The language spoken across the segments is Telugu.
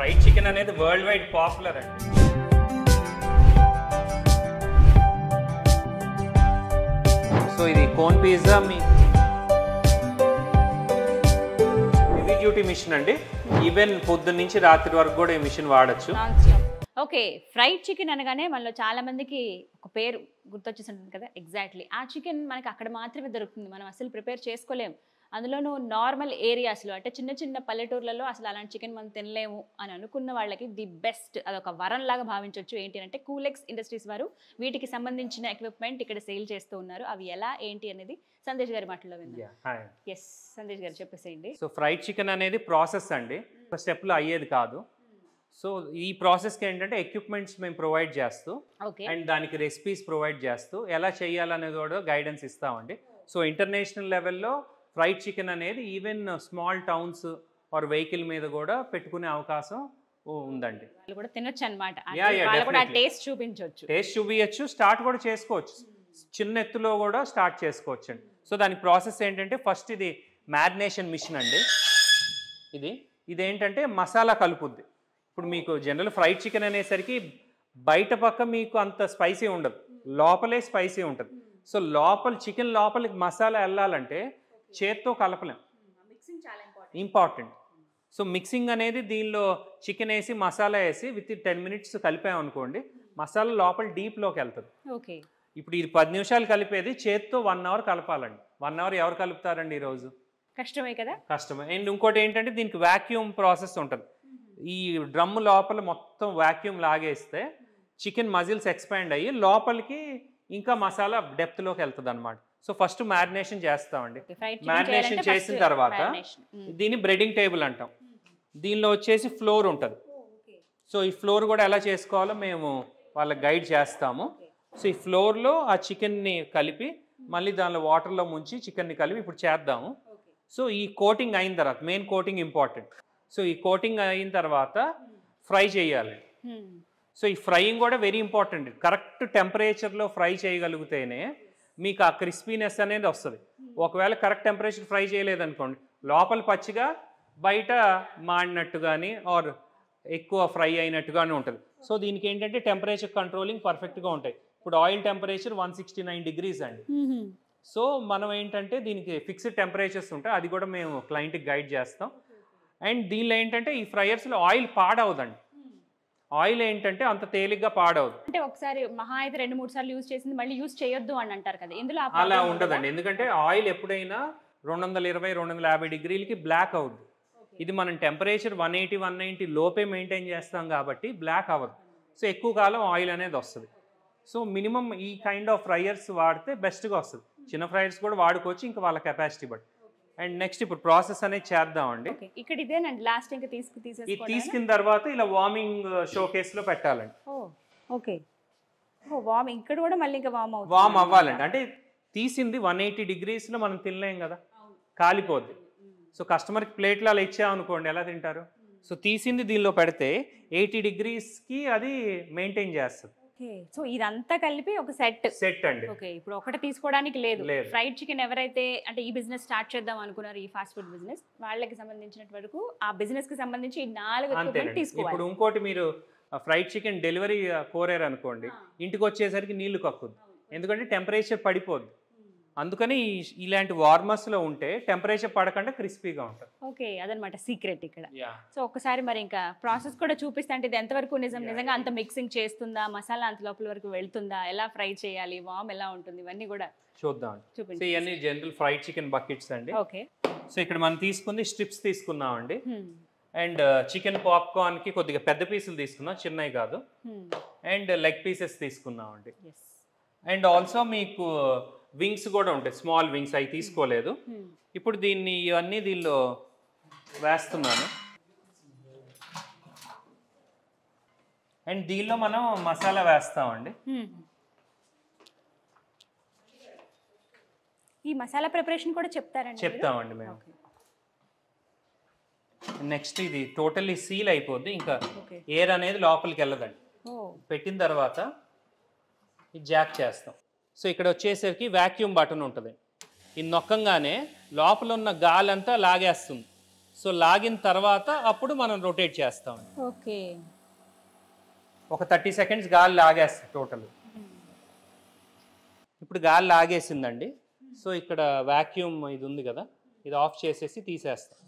ఫ్రైడ్ చికెన్ అనేది వరల్డ్ వైడ్ పాపులర్ అండి. సో ఇది కోన్ పిజ్జా మీ హెవీ డ్యూటీ మిషన్ అండి. ఈవెన్ పొద్దున్న నుంచి రాత్రి వరకు కూడా ఈ మిషన్ వాడచ్చు. ఓకే, ఫ్రైడ్ చికెన్ అనగానే మనలో చాలా మందికి ఒక పేరు గుర్తొచ్చేసి ఉంటుంది కదా, ఎగ్జాక్ట్లీ ఆ చికెన్ మనకి అక్కడ మాత్రమే దొరుకుతుంది, మనం అసలు ప్రిపేర్ చేసుకోలేము. అందులోనూ నార్మల్ ఏరియాస్లో అంటే చిన్న చిన్న పల్లెటూర్లలో అసలు అలాంటి చికెన్ మనం తినలేము అని అనుకున్న వాళ్ళకి ది బెస్ట్, అదొక వరంలాగా భావించవచ్చు. ఏంటి అంటే కూలెక్స్ ఇండస్ట్రీస్ వారు వీటికి సంబంధించిన ఎక్విప్మెంట్ ఇక్కడ సేల్ చేస్తూ ఉన్నారు. అవి ఎలా ఏంటి అనేది సందేశ్ గారి మాటల్లో విందాం. ఎస్ సందేశ్ గారు చెప్పేసేయండి. సో ఫ్రైడ్ చికెన్ అనేది ప్రాసెస్ అండి, ఒక స్టెప్లో అయ్యేది కాదు. సో ఈ ప్రాసెస్కి ఏంటంటే ఎక్విప్మెంట్స్ మేము ప్రొవైడ్ చేస్తూ అండ్ దానికి రెసిపీస్ ప్రొవైడ్ చేస్తూ ఎలా చేయాలనేది కూడా గైడెన్స్ ఇస్తామండి. సో ఇంటర్నేషనల్ లెవెల్లో ఫ్రైడ్ చికెన్ అనేది even small towns or vehicle మీద కూడా పెట్టుకునే అవకాశం ఉందండి. కూడా తినొచ్చు అనమాట, టేస్ట్ చూపించవచ్చు, స్టార్ట్ కూడా చేసుకోవచ్చు, చిన్న ఎత్తులో కూడా స్టార్ట్ చేసుకోవచ్చు అండి. సో దాని ప్రాసెస్ ఏంటంటే ఫస్ట్ ఇది మ్యారినేషన్ మిషన్ అండి. ఇదేంటంటే మసాలా కలుపుద్ది. ఇప్పుడు మీకు జనరల్ ఫ్రైడ్ చికెన్ అనేసరికి బయట పక్క మీకు అంత స్పైసీ ఉండదు, లోపలే స్పైసీ ఉంటుంది. సో లోపల చికెన్ లోపలికి మసాలా వెళ్ళాలంటే చేత్తో కలపలేం, ఇంపార్టెంట్. సో మిక్సింగ్ అనేది దీనిలో చికెన్ వేసి మసాలా వేసి విత్ 10 minutes కలిపామనుకోండి, మసాలా లోపల డీప్లోకి వెళ్తుంది. ఓకే, ఇప్పుడు ఇది 10 నిమిషాలు కలిపేది చేత్తో 1 hour కలపాలండి. 1 hour ఎవరు కలుపుతారండి ఈరోజు? కష్టమే కదా, కష్టమే. అండ్ ఇంకోటి ఏంటంటే దీనికి వాక్యూమ్ ప్రాసెస్ ఉంటుంది. ఈ డ్రమ్ లోపల మొత్తం వాక్యూమ్ లాగేస్తే చికెన్ మజిల్స్ ఎక్స్పాండ్ అయ్యి లోపలికి ఇంకా మసాలా డెప్త్లోకి వెళ్తుంది అనమాట. సో ఫస్ట్ మ్యారినేషన్ చేస్తామండి. మ్యారినేషన్ చేసిన తర్వాత దీన్ని బ్రెడింగ్ టేబుల్ అంటాం. దీనిలో వచ్చేసి ఫ్లోర్ ఉంటుంది. సో ఈ ఫ్లోర్ కూడా ఎలా చేసుకోవాలో మేము వాళ్ళకి గైడ్ చేస్తాము. సో ఈ ఫ్లోర్లో ఆ చికెన్ని కలిపి మళ్ళీ దానిలో వాటర్లో ముంచి చికెన్ని కలిపి ఇప్పుడు చేద్దాము. సో ఈ కోటింగ్ అయిన తర్వాత, మెయిన్ కోటింగ్ ఇంపార్టెంట్. సో ఈ కోటింగ్ అయిన తర్వాత ఫ్రై చేయాలి. సో ఈ ఫ్రైయింగ్ కూడా వెరీ ఇంపార్టెంట్. కరెక్ట్ టెంపరేచర్లో ఫ్రై చేయగలిగితేనే మీకు ఆ క్రిస్పీనెస్ అనేది వస్తుంది. ఒకవేళ కరెక్ట్ టెంపరేచర్ ఫ్రై చేయలేదనుకోండి, లోపల పచ్చిగా బయట మాడినట్టు కానీ ఆర్ ఎక్కువ ఫ్రై అయినట్టుగానే ఉంటుంది. సో దీనికి ఏంటంటే టెంపరేచర్ కంట్రోలింగ్ పర్ఫెక్ట్గా ఉంటాయి. ఇప్పుడు ఆయిల్ టెంపరేచర్ 169 degrees అండి. సో మనం ఏంటంటే దీనికి ఫిక్స్డ్ టెంపరేచర్స్ ఉంటాయి, అది కూడా మేము క్లయింట్కి గైడ్ చేస్తాం. అండ్ దీనిలో ఏంటంటే ఈ ఫ్రైయర్స్లో ఆయిల్ పాడవదండి. ఆయిల్ ఏంటంటే అంత తేలిగ్గా పాడవదు. అంటే ఒకసారి మహా అయితే 2-3 సార్లు యూజ్ చేసింది మళ్ళీ యూజ్ చేయొద్దు అని అంటారు కదా, ఇందులో అలా ఉండదండి. ఎందుకంటే ఆయిల్ ఎప్పుడైనా 220-250 degrees బ్లాక్ అవుద్ది. ఇది మనం టెంపరేచర్ 180-190 లోపే మెయింటైన్ చేస్తాం కాబట్టి బ్లాక్ అవ్వదు. సో ఎక్కువ కాలం ఆయిల్ అనేది వస్తుంది. సో మినిమం ఈ కైండ్ ఆఫ్ ఫ్రైయర్స్ వాడితే బెస్ట్గా వస్తుంది. చిన్న ఫ్రైయర్స్ కూడా వాడుకోవచ్చు, ఇంకా వాళ్ళ కెపాసిటీ బట్టి. అండ్ నెక్స్ట్ ఇప్పుడు ప్రాసెస్ అనేది చేద్దామండి. ఇక్కడ ఇదేనండి లాస్ట్ ఇంకా తీసుకున్న తర్వాత ఇలా వార్మింగ్ షోకేస్ లో పెట్టాలండి. ఓకే, వార్మింగ్ ఇక్కడ కూడా మళ్ళీ ఇంకా వార్మ్ అవ్వాలండి. అంటే తీసింది 180 degrees లో మనం తినలేం కదా, కాలిపోద్ది. సో కస్టమర్కి ప్లేట్లో అలా ఇచ్చామనుకోండి ఎలా తింటారు? సో తీసింది దీనిలో పెడితే 80 degrees అది మెయింటైన్ చేస్తుంది. సో ఇదంతా కలిపి ఒక సెట్ అండి. ఓకే, ఇప్పుడు ఒకటి తీసుకోవడానికి లేదు. ఫ్రైడ్ చికెన్ ఎవరైతే అంటే ఈ బిజినెస్ స్టార్ట్ చేద్దాం అనుకున్నారు, ఈ ఫాస్ట్ ఫుడ్ బిజినెస్, వాళ్ళకి సంబంధించిన వరకు ఆ బిజినెస్ కి సంబంధించి 4 తీసుకోవాలి. ఇప్పుడు ఇంకోటి మీరు ఫ్రైడ్ చికెన్ డెలివరీ కోరారు అనుకోండి, ఇంటికి వచ్చేసరికి నీళ్లు కక్కుద్ది, ఎందుకంటే టెంపరేచర్ పడిపోద్ది. అందుకని ఇలాంటి వార్మర్స్ లో ఉంటే టెంపరేచర్ పడకుండా క్రిస్పీగా ఉంటుంది. ఓకే, అదనమాట సీక్రెట్ ఇక్కడ. సో ఒకసారి మరి ఇంకా ప్రాసెస్ కూడా చూపిస్తా, అంటే ఇది ఎంతవరకు నిజంగా అంత మిక్సింగ్ చేస్తుందా, మసాలా అంత లోపల వరకు వెళ్తుందా, ఎలా ఫ్రై చేయాలి, వామ్ ఎలా ఉంటుంది, ఇవన్నీ కూడా చూద్దాం. చూపించండి. ఇవన్నీ జనరల్ ఫ్రైడ్ చికెన్ బకెట్స్ అండి. ఓకే, సో ఇక్కడ మనం తీసుకుంది స్ట్రిప్స్ తీసుకున్నామండి. అండ్ చికెన్ పాప్కార్న్ కి కొద్దిగా పెద్ద పీసులు తీసుకున్నాం, చిన్నవి కాదు. అండ్ లెగ్ పీసెస్ తీసుకున్నామండి. అండ్ ఆల్సో మీకు వింగ్స్ కూడా ఉంటాయి, స్మాల్ వింగ్స్, అవి తీసుకోలేదు. ఇప్పుడు ఇవన్నీ దీనిలో వేస్తున్నాను. అండ్ దీనిలో మనం మసాలా వేస్తామండి. ఈ మసాలా ప్రిపరేషన్ కూడా చెప్తామండి మేము. నెక్స్ట్ ఇది టోటల్లీ సీల్ అయిపోద్ది, ఇంకా ఎయిర్ అనేది లోపలికి వెళ్ళదండి. పెట్టిన తర్వాత ఇది జాక్ చేస్తాం. సో ఇక్కడ వచ్చేసరికి వాక్యూమ్ బటన్ ఉంటుంది. ఇది నొక్కంగానే లోపల ఉన్న గాలి అంతా లాగేస్తుంది. సో లాగిన తర్వాత అప్పుడు మనం రొటేట్ చేస్తాం. ఓకే. ఒక 30 సెకండ్స్ గాలి లాగేస్తాం టోటల్. ఇప్పుడు గాలి లాగేసిందండి. సో ఇక్కడ వాక్యూమ్ ఇది ఉంది కదా, ఇది ఆఫ్ చేసేసి తీసేస్తాం.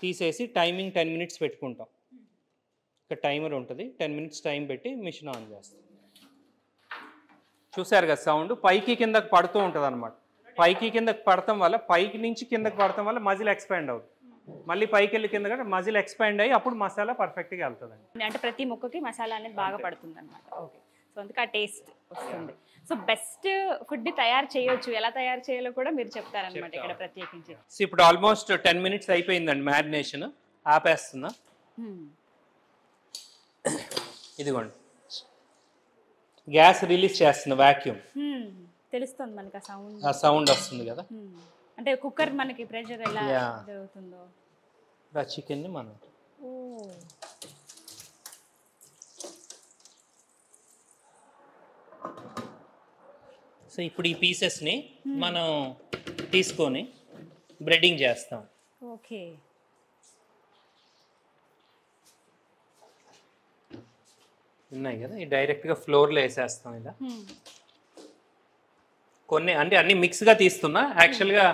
తీసేసి టైమింగ్ 10 మినిట్స్ పెట్టుకుంటాం. ఇక్కడ టైమర్ ఉంటుంది, 10 మినిట్స్ టైం పెట్టి మిషన్ ఆన్ చేస్తాం. చూసారు కదా సౌండ్ పైకి కిందకి పడుతూ ఉంటుంది అనమాట. పైకి కిందకి పడటం వల్ల, పైకి నుంచి కిందకి పడటం వల్ల మజిల్ ఎక్స్పాండ్ అవుతుంది. మళ్ళీ పైకి వెళ్ళి కింద కూడా మజిల్ ఎక్స్పాండ్ అయ్యి అప్పుడు మసాలా పర్ఫెక్ట్గా వెళ్తుందండి. అంటే ప్రతి ముక్కకి మసాలా అనేది బాగా పడుతుంది అనమాట. ఓకే. సో అందుకే ఆ టేస్ట్ వస్తుంది. సో బెస్ట్ ఫుడ్ తయారు చేయొచ్చు, ఎలా తయారు చేయాలో కూడా మీరు చెప్తారనమాట ఇక్కడ ప్రత్యేకించి. సో ఇప్పుడు ఆల్మోస్ట్ 10 మినిట్స్ అయిపోయిందండి మ్యారినేషన్. ఆపేస్తున్నా. ఇదిగోండి గ్యాస్ రిలీజ్ చేస్తుంది వాక్యూమ్. తెలుస్తుంది మనకి ఆ సౌండ్ వస్తుంది కదా. అంటే కుక్కర్ మనకి ప్రెషర్ ఎలా జరుగుతుందో. ఆ చికెన్ని మనం సో ఇప్పుడు ఈ పీసెస్ని మనం తీసుకొని బ్రెడ్డింగ్ చేస్తాం. ఓకే. ఉన్నాయి కదా, ఈ డైరెక్ట్గా ఫ్లోర్లో వేసేస్తాం. ఇలా కొన్ని అంటే అన్ని మిక్స్గా తీస్తున్నా. యాక్చువల్గా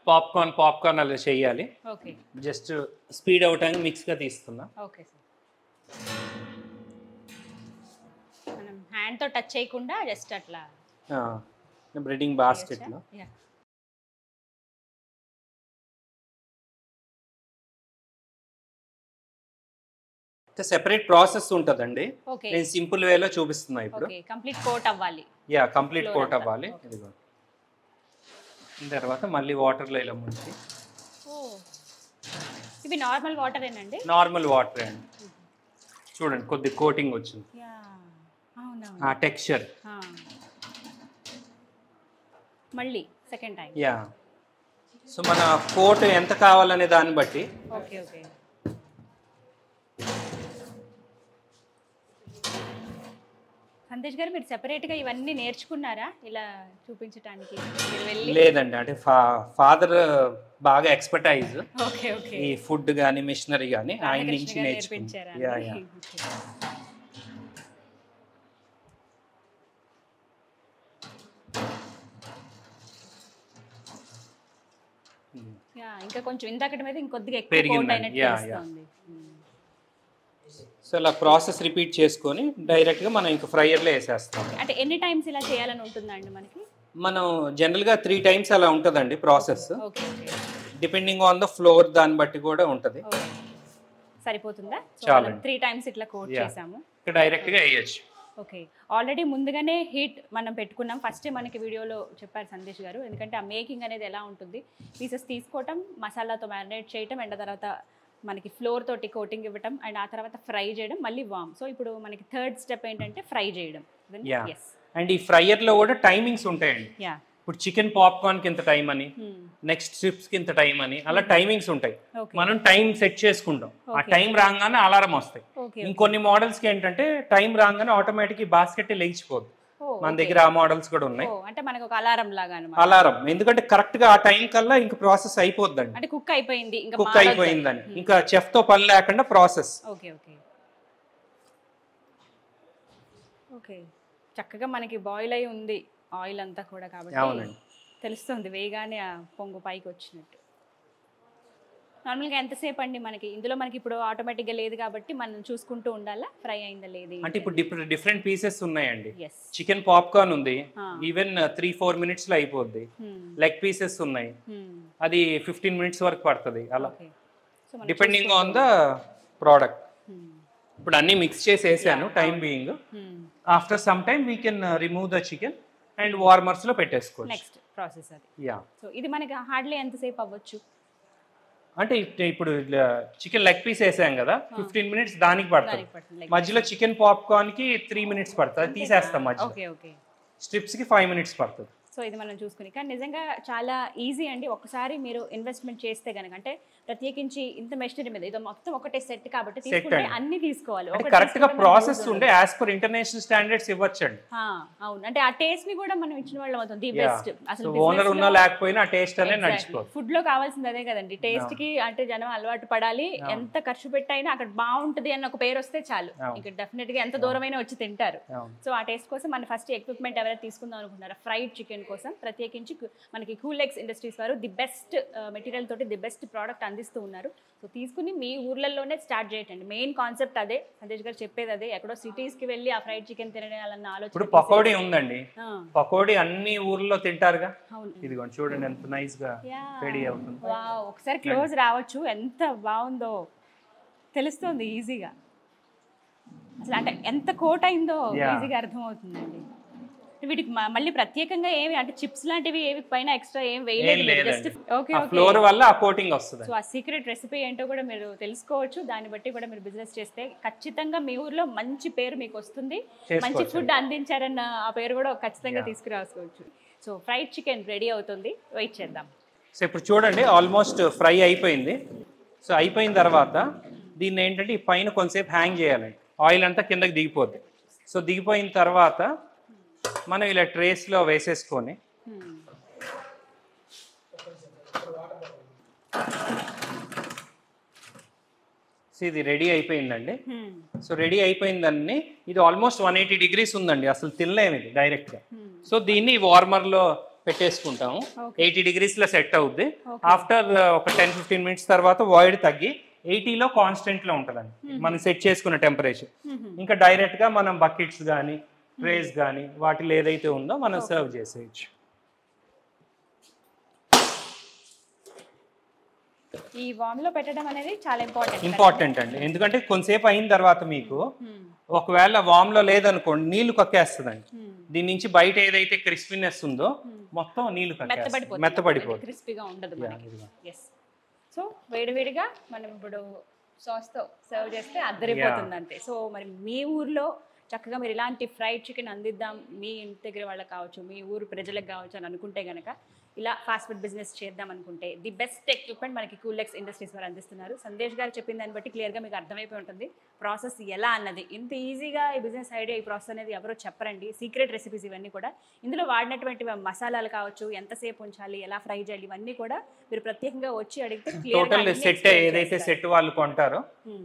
పాప్కార్న్ అలా చేయాలి. ఓకే. జస్ట్ స్పీడ్ అవటానికి మిక్స్గా తీస్తున్నా. Okay sir. మనం హ్యాండ్తో టచ్ చేయకుండా జస్ట్ అట్లా బ్రెడ్డింగ్ బాస్కెట్లో. సెపరేట్ ప్రాసెస్ ఉంటుందండి. నేను సింపుల్ వేలో చూపిస్తున్నా ఇప్పుడు. కంప్లీట్ కోట్ అవ్వాలి. కంప్లీట్ కోట్ అవ్వాలి. ఇదిగో తర్వాత మళ్ళీ వాటర్లో ఇలా ముంచి. ఇవి నార్మల్ వాటర్ ఏనండి? నార్మల్ వాటర్ అండి. చూడండి కొద్ది కోటింగ్ వచ్చింది. ఆ టెక్స్చర్. మళ్ళీ సెకండ్ టైం. సో మన కోట్ ఎంత కావాలనే దాన్ని బట్టి. ఓకే. ఓకే. సందేశ్ గారు మీరు సెపరేట్గా ఇవన్నీ నేర్చుకున్నారా ఇలా చూపించడానికి? లేదండి, అంటే ఫాదర్ బాగా ఎక్స్పర్టైజ్ ఓకే. ఓకే. ఈ ఫుడ్ కానీ మిషనరీ కానీ ఆయన నుంచి నేర్పించారా? ఇంకా కొంచెం ఇంతకటి మీద ఇంకొద్దిగా ఎక్కువ కోట్ అయినట్టు చేస్తుంది. సో ఇలా ప్రాసెస్ రిపీట్ చేసుకొని డైరెక్ట్గా మనం ఇంకా ఫ్రైయర్లో వేసేస్తాం. అంటే ఎన్ని టైమ్స్ ఇలా చేయాలని ఉంటుందండి మనకి? మనం జనరల్గా 3 టైమ్స్ అలా ఉంటుందండి process. Depending on the floor దాన్ని బట్టి కూడా ఉంటుంది. సరిపోతుందా? చాలా 3 టైమ్స్ ఇట్లా కోట్ చేసాము. డైరెక్ట్గా వేయచ్చు. ఓకే. ఆల్రెడీ ముందుగానే హీట్ మనం పెట్టుకున్నాం. ఫస్టే మనకి వీడియోలో చెప్పారు సందేశ్ గారు. ఎందుకంటే ఆ మేకింగ్ అనేది ఎలా ఉంటుంది, పీసెస్ తీసుకోవటం, మసాలాతో మ్యారినేట్ చేయటం, అండ్ తర్వాత మనకి ఫ్లోర్ తోటి కోటింగ్ ఇవ్వటం, అండ్ ఆ తర్వాత ఫ్రై చేయడం, మళ్ళీ వామ్. సో ఇప్పుడు మనకి థర్డ్ స్టెప్ ఏంటంటే ఫ్రై చేయడం. అండ్ ఈ ఫ్రైయర్లో కూడా టైమింగ్స్ ఉంటాయండి. ఇప్పుడు చికెన్ పాప్కార్న్కి ఇంత టైం అని, నెక్స్ట్ స్ట్రిప్స్కి ఇంత టైం అని, అలా టైమింగ్స్ ఉంటాయి. మనం టైం సెట్ చేసుకుంటాం. ఆ టైం రాగానే అలారం వస్తాయి. ఇంకొన్ని మోడల్స్కి ఏంటంటే టైం రాగానే ఆటోమేటిక్ బాస్కెట్ లేచిపోదు. మన దగ్గర ఆ మోడల్స్ కూడా ఉన్నాయి. అంటే మనకు ఒక అలారం లాగా అన్నమాట. అలారం, ఎందుకంటే కరెక్ట్ గా ఆ టైం కల్లా ఇంకా ప్రాసెస్ అయిపోద్దండి. అంటే కుక్ అయిపోయింది, కుక్ అయిపోయిందని ఇంకా చెఫ్ తో పని లేకుండా ప్రాసెస్. ఓకే. ఓకే. ఓకే. చక్కగా మనకి బాయిల్ అయి ఉంది ఆయిల్ అంతా కూడా, కాబట్టి తెలుస్తుంది వేగానే ఆ పొంగు పైకి వచ్చినట్టు. నార్మల్గా ఎంతసేపు అండి మనకి ఇందులో? మనకి ఇప్పుడు ఆటోమేటిక్గా లేదు కాబట్టి మనం చూసుకుంటూ ఉండాలా ఫ్రై అయిందా లేదు. అంటే ఇప్పుడు డిఫరెంట్ పీసెస్ ఉన్నాయండి. చికెన్ పాప్కార్న్ ఉంది, ఈవెన్ 3-4 మినిట్స్ లో అయిపోద్ది. లెగ్ పీసెస్ ఉన్నాయి, అది 15 మినిట్స్ వరకు పడుతుంది. అలా డిపెండింగ్ ఆన్ ద ప్రోడక్ట్. ఇప్పుడు అన్ని మిక్స్ చేసి వేసాను time being. After some time we can remove the chicken and warmers లో పెట్టేసుకోవచ్చు. నెక్స్ట్ ప్రాసెస్ అది. సో ఇది మనకి హార్డ్లీ ఎంతసేపు అవ్వచ్చు అంటే? ఇప్పుడు చికెన్ లెగ్ పీస్ వేసాం కదా, 15 మినిట్స్ దానికి పడుతుంది. మధ్యలో చికెన్ పాప్కార్న్ కి 3 మినిట్స్ పడుతుంది, తీసేస్తాం. మధ్యలో స్ట్రిప్స్ కి 5 మినిట్స్ పడుతుంది. సో ఇది మనం చూసుకుని, కానీ నిజంగా చాలా ఈజీ అండి. ఒకసారి మీరు ఇన్వెస్ట్మెంట్ చేస్తే కనుక, అంటే ప్రత్యేకించి ఇంత మెషినరీ మీద ఇది మొత్తం ఒకటే సెట్ కాబట్టి తీసుకుంటే అన్ని తీసుకోవాలి. కరెక్ట్ గా ప్రాసెస్ ఉండే యాజ్ పర్ ఇంటర్నేషనల్ స్టాండర్డ్స్ ఇవ్వచ్చండి. అవును, అంటే ఆ టేస్ట్ ని కూడా మనం ఇచ్చిన వాళ్ళం అవుతుంది. The best. అసలు ఓనర్ ఉన్నా లేకపోయినా ఆ టేస్ట్ అనేది నడిచిపోతుంది. ఫుడ్ లో కావాల్సింది అదే కదండి, టేస్ట్ కి అంటే జనం అలవాటు పడాలి. ఎంత ఖర్చు పెట్టైనా అక్కడ బాగుంటది అన్న ఒక పేరు వస్తే చాలు, ఇక్కడ డెఫినెట్ గా ఎంత దూరమైనా వచ్చి తింటారు. సో ఆ టేస్ట్ కోసం మన ఫస్ట్ ఎక్విప్మెంట్ ఎవరైనా తీసుకుందాం అనుకుంటున్నారా ఫ్రైడ్ చికెన్ కోసం ప్రత్యేకించి మనకి కూలెక్స్ ఇండస్ట్రీస్ వారు ది బెస్ట్ మెటీరియల్ తోటి ది బెస్ట్ ప్రోడక్ట్ అందిస్తూ ఉన్నారు. సో తీసుకుని మీ ఊర్లలోనే స్టార్ట్ చేయటండి. మెయిన్ కాన్సెప్ట్ అదే, సందేశ్ గారు చెప్పేది అదే. ఎక్కడో సిటీస్ కి వెళ్ళి ఆ ఫ్రైడ్ చికెన్ తినాలన్న ఆలోచన. ఇప్పుడు పకోడీ ఉందండి, పకోడీ అన్ని ఊర్లో తింటారుగా. ఇదిగోండి చూడండి ఎంత నైస్ గా రెడీ అవుతుంది. వావ్, ఒకసారి క్లోజ్ రావచ్చు, ఎంత బాగుందో తెలుస్తుంది ఈజీగా. అసలు అంటే ఎంత కోట్ అయిందో ఈజీగా అర్థమవుతుందండి. వీటికి మళ్ళీ ప్రత్యేకంగా ఏమి అంటే చిప్స్ లాంటివి ఏవి పైన ఎక్స్ట్రా ఏం వేయలేదు, జస్ట్ ఫ్లోర్ వల్ల ఆ కోటింగ్ వస్తుంది. సో ఆ సీక్రెట్ రెసిపీ ఏంటో కూడా మీరు తెలుసుకోవచ్చు. దాన్ని బట్టి కూడా మీరు బిజినెస్ చేస్తే ఖచ్చితంగా మీ ఊర్లో మంచి పేరు మీకు వస్తుంది. మంచి ఫుడ్ అందించారన్న ఆ పేరు కూడా ఖచ్చితంగా తీసుకురావచ్చు. సో ఫ్రైడ్ చికెన్ రెడీ అవుతుంది, వెయిట్ చేద్దాం. సో ఇప్పుడు చూడండి ఆల్మోస్ట్ ఫ్రై అయిపోయింది. సో అయిపోయిన తర్వాత దీన్ని ఏంటంటే ఈ పైన కొంతసేపు హ్యాంగ్ చేయాలండి, ఆయిల్ అంతా కిందకి దిగిపోద్ది. సో దిగిపోయిన తర్వాత మనం ఇలా ట్రేస్లో వేసేసుకొని ఇది రెడీ అయిపోయిందండి. సో రెడీ అయిపోయిందని ఇది ఆల్మోస్ట్ 180 degrees ఉందండి, అసలు తినలేము ఇది డైరెక్ట్గా. సో దీన్ని వార్మర్లో పెట్టేసుకుంటాము, 80 degrees లో సెట్ అవుద్ది. ఆఫ్టర్ ఒక 10-15 minutes తర్వాత వాయిడ్ తగ్గి 80లో కాన్స్టెంట్లో ఉంటుందండి మనం సెట్ చేసుకున్న టెంపరేచర్. ఇంకా డైరెక్ట్గా మనం బకెట్స్ కానీ ట్రేస్ కానీ వాటిలో ఏదైతే ఉందో మనం సర్వ్ చేసేయచ్చు. ఈ వామ్ లో పెట్టడం అనేది చాలా ఇంపార్టెంట్ అండి, ఎందుకంటే కొంతసేపు అయిన తర్వాత మీకు ఒకవేళ వామ్ లో లేదనుకోండి నీళ్లు కక్కేస్తుందండి. దీని నుంచి బయట ఏదైతే క్రిస్పీనెస్ ఉందో మొత్తం నీళ్లు మెత్తపడిపోతుంది, క్రిస్పీగా ఉండదు. సో వేడివేడిగా మనం ఇప్పుడు సాస్ తో సర్వ్ చేస్తే అద్దరిపోతుంది అంతే. సో మరి మీ ఊర్లో చక్కగా మీరు ఇలాంటి ఫ్రైడ్ చికెన్ అందిద్దాం మీ ఇంటి దగ్గర వాళ్ళకి కావచ్చు, మీ ఊరు ప్రజలకు కావచ్చు అని అనుకుంటే కనుక, ఇలా ఫాస్ట్ ఫుడ్ బిజినెస్ చేద్దాం అనుకుంటే ది బెస్ట్ ఎక్విప్మెంట్ మనకి కూలెక్స్ ఇండస్ట్రీస్ వారు అందిస్తున్నారు. సందేశ్ గారు చెప్పిన దాన్ని బట్టి క్లియర్గా మీకు అర్థమైపోయి ఉంటుంది ప్రాసెస్ ఎలా అన్నది. ఇంత ఈజీగా ఈ బిజినెస్ ఐడియా, ఈ ప్రాసెస్ అనేది ఎవరో చెప్పరండి. సీక్రెట్ రెసిపీస్ ఇవన్నీ కూడా, ఇందులో వాడినటువంటి మసాలాలు కావచ్చు, ఎంతసేపు ఉంచాలి, ఎలా ఫ్రై చేయాలి, ఇవన్నీ కూడా మీరు ప్రత్యేకంగా వచ్చి అడిగితే టోటల్ సెట్ ఏదైతే సెట్ వాళ్ళు కొంటారో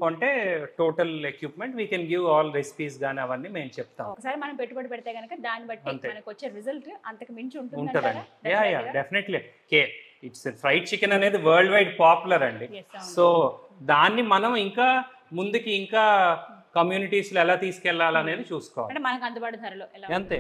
కొంటే total equipment we can give all recipes గానీ అవన్నీ మేము చెప్తాం. ఒకసారి మనం పెట్టుబడి పెడితే కనుక దాన్ని బట్టి మనకు వచ్చే రిజల్ట్ అంతకు మించి ఉంటుంది. డెఫినెట్లీ ఇట్స్ ఫ్రైడ్ చికెన్ అనేది వరల్డ్ వైడ్ పాపులర్ అండి. సో దాన్ని మనం ఇంకా ముందుకి ఇంకా కమ్యూనిటీస్ లో ఎలా తీసుకెళ్లాలనేది చూసుకోవాలి, మనకు అందుబాటు ధరలో. అంతే.